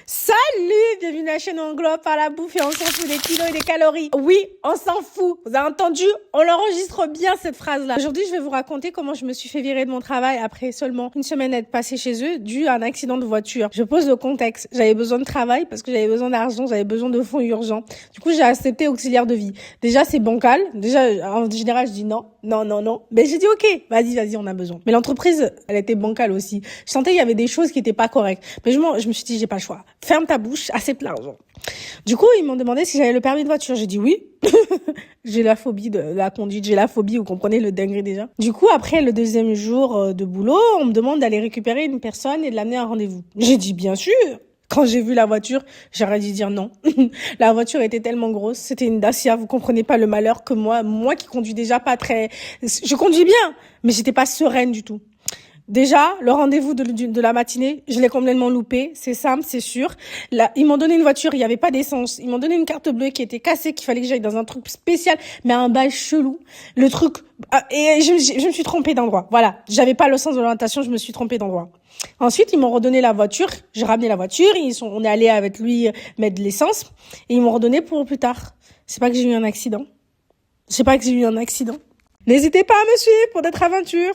Salut, bienvenue à la chaîne où on globe par la bouffe et on s'en fout des kilos et des calories. Oui, on s'en fout. Vous avez entendu? On l'enregistre bien cette phrase-là. Aujourd'hui, je vais vous raconter comment je me suis fait virer de mon travail après seulement une semaine d'être passée chez eux dû à un accident de voiture. Je pose le contexte. J'avais besoin de travail parce que j'avais besoin d'argent, j'avais besoin de fonds urgents. Du coup, j'ai accepté auxiliaire de vie. Déjà, c'est bancal. Déjà, en général, je dis non. Mais j'ai dit ok, vas-y, on a besoin. Mais l'entreprise, elle était bancale aussi. Je sentais il y avait des choses qui étaient pas correctes. Mais je me suis dit, j'ai pas le choix. Ferme ta bouche, accepte l'argent. Du coup, ils m'ont demandé si j'avais le permis de voiture. J'ai dit oui. J'ai la phobie de la conduite. J'ai la phobie, vous comprenez le dingue déjà. Du coup, après le deuxième jour de boulot, on me demande d'aller récupérer une personne et de l'amener à un rendez-vous. J'ai dit bien sûr. Quand j'ai vu la voiture, j'aurais dû dire non. La voiture était tellement grosse, c'était une Dacia, vous comprenez pas le malheur que moi qui conduis déjà pas très... Je conduis bien, mais j'étais pas sereine du tout. Déjà, le rendez-vous de la matinée, je l'ai complètement loupé. C'est simple, c'est sûr. Là, ils m'ont donné une voiture, il n'y avait pas d'essence. Ils m'ont donné une carte bleue qui était cassée, qu'il fallait que j'aille dans un truc spécial, mais un bail chelou. Le truc... Et je me suis trompée d'endroit. Voilà, j'avais pas le sens de l'orientation, je me suis trompée d'endroit. Ensuite, ils m'ont redonné la voiture. J'ai ramené la voiture. On est allé avec lui mettre de l'essence. Et ils m'ont redonné pour plus tard. C'est pas que j'ai eu un accident. N'hésitez pas à me suivre pour d'autres aventures.